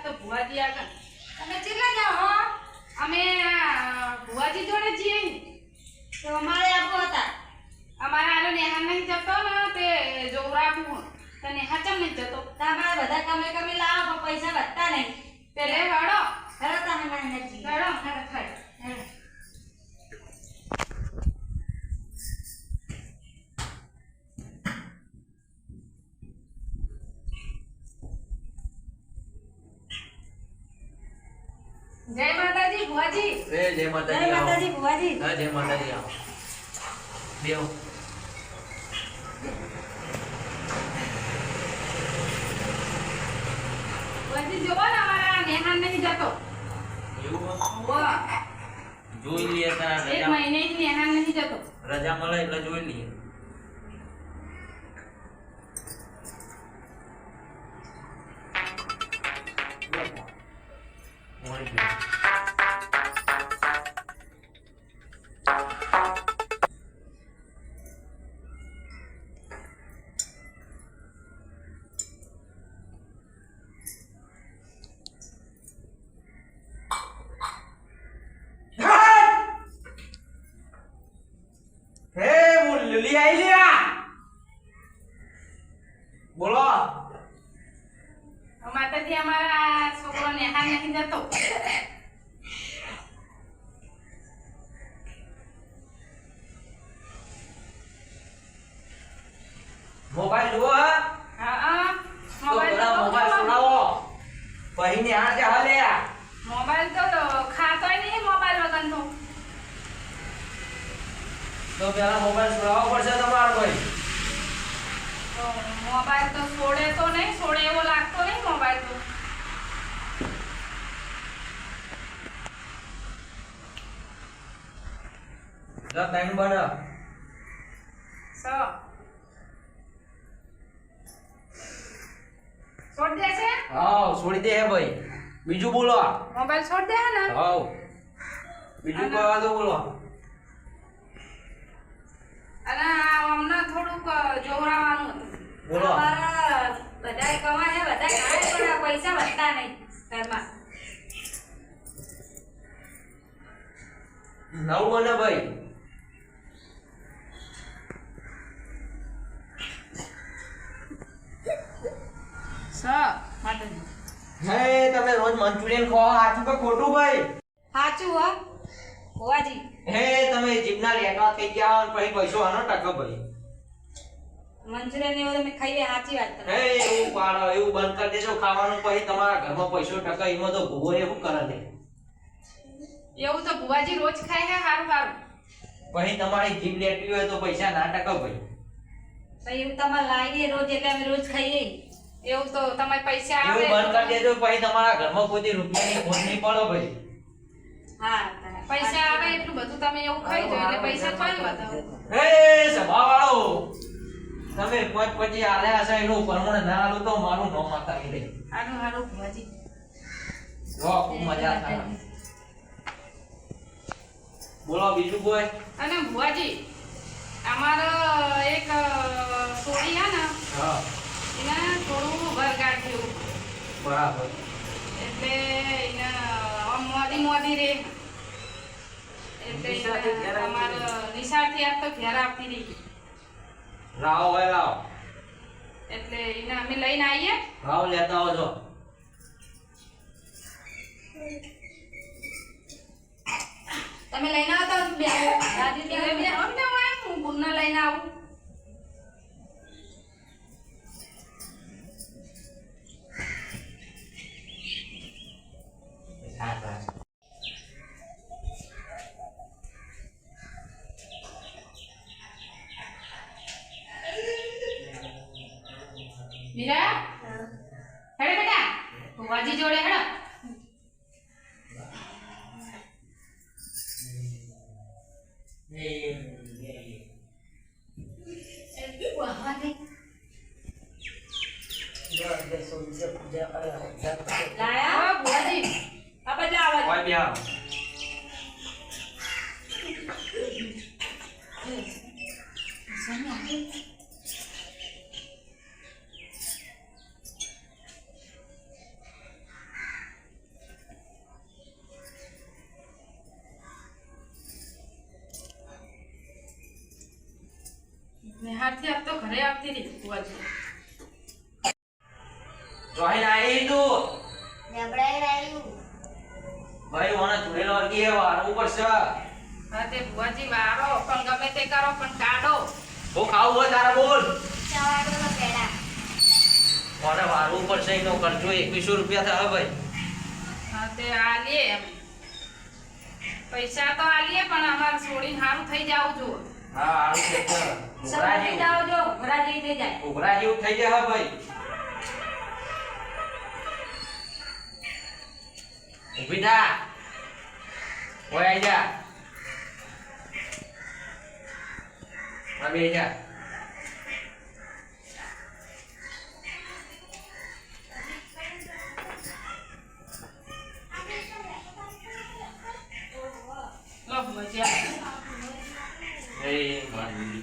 તો ભુવાજી આગળ તમે કેટલા જાઓ હો? અમે ભુવાજી જોડે જઈએ તો અમારે આવું હતા. અમારા આનો નેહાન નહીં જતો ને તે જોવરાવું તો નેહા ચમ નહીં જતો તમારે બધા કમે લાવો પણ પૈસા વધતા નહીં. તે લે વડો ખરો તમે ના નથી. વડો હારે થાય જય માતાજી ભુવાજી. જય માતાજી. જય માતાજી ભુવાજી. હા જય માતાજી. આવો બેહો. ભુવાજી જોવો ને અમારા નેહાન નહીં જતો એવું હોવ જોઈ લઈએ તારા એક રજા મહિનેથી નેહાન નહીં જતો રજા મળે એટલે જોઈ લઈએ. મળી ગયું. હે મુલ્લી આઈ લ્યા. બોલો. માતાજી અમારા છોકરો નેહાન નહીં જતો મોબાઈલ જુઓ. હા હા તો મોબાઈલ પેલા મોબાઈલ છોડાવો. પછી ને આ જા લ્યા. મોબાઈલ તો ખાતોય નહીં મોબાઈલ વગરનો તો પેલા મોબાઈલ છોડાવવો પડશે તમારો ભાઈ. તો મોબાઈલ તો છોડે એવો લાગતો નહીં મોબાઈલ તો લા પેન બન. છોડ દે છે હાવ છોડી દે હે ભાઈ. બીજું બોલો. મોબાઈલ છોડ દે ને હાવ બીજું કોઈ વાતો બોલો. અને હમણાં થોડુંક જોવરાવાનું હતું બોલો. અમારા બધાય કમાય છે, બધાય ખાય પણ આ પૈસા વધતા નહીં ઘરમાં. નવું ને ભાઈ. માતાજી હે તમે રોજ મંચુરિયન ખાઓ સાચું કે ખોટું ભાઈ? સાચું હો ભુવાજી. હે તમે જીભના લેટા થઈ ગયા અને પછી પૈસો આનો ટકો ભાઈ. મંચુરિયન એવું તમે ખાઈએ સાચી વાત તમે. હે એવું પાડો એવું બંધ કરી દેજો ખાવાનું પછી તમારા ઘરમાં પૈસો ટકા એમાં તો ભૂવો એવું કરે છે. એવું તો ભુવાજી રોજ ખાય છે સારું સારું પછી તમારી જીભ લેટી હોય તો પૈસા ના ટકો ભાઈ. તો એવું તમારે લાવીએ રોજ એટલે અમે રોજ ખાઈએ. એવું તો તમે પૈસા એવું આવે બંધ કરી દેજો પછી તમારા ઘરમાં કોઈ રૂપિયાની ખોટ નહીં પડો ભાઈ. હા પૈસા આવે એટલું બધું તમે એવું ખાઈ જો એટલે પૈસા થોડી વધારે હે સભાવાળો તમે પછી આલ્યા હશે એનું પરમણ ના આલું તો મારું નો માતા રે. સારું સારું ભુવાજી જો ખૂબ મજા થાય. બોલો બીજું કોઈ? અને ભુવાજી અમારો એક છોડી હે ને હા એને થોડું વરગાડ થયું બરાબર. એટલે એને આમ મોદી રે એટલે અમારે નિશાળથી આજ તો ઘેર આવતી રહી રાવ ભાઈ રાવ. એટલે એને અમે લઈને આવીએ રાવ લેતા આવજો. તમે લઈને આવતા હો બે રાજી એટલે બે અમને હું ગુણને લઈને આવું મીરા હેડે બેટા ભુવાજી જોડે હેડો લાયા ભુવાજી આ બધા આવા કોઈ બી આવો. નિહાળથી આપ તો ઘરે આવતી રહી બુઆજી. જોઈને આવી તું જબડાઈ રહ્યું. ભાઈ મને ચૂડેલો વર્ગી વાળવું પડશે. હા તે બુઆજી વારો પણ ગમે તે કરો પણ કાઢો. હું ખાવું હોય તારે બોલ. ચવાડો પેડા. મને વાળવું પડશે એનો ખર્ચો 2100 રૂપિયા થાય ભાઈ. હા તે આલીએ એમ પૈસા તો આલીએ પણ અમારે છોડીને સારું થઈ જાવું જો. હા આવું છે તો સવારે જાઓ જો ઘોડા જેવી થઈ જાય. ઉભરા જેવું થઈ જાય હા ભાઈ. ઊભી થા ઓય આઈ જા. આ બે જા. લો બુઆજી આ. એ મારી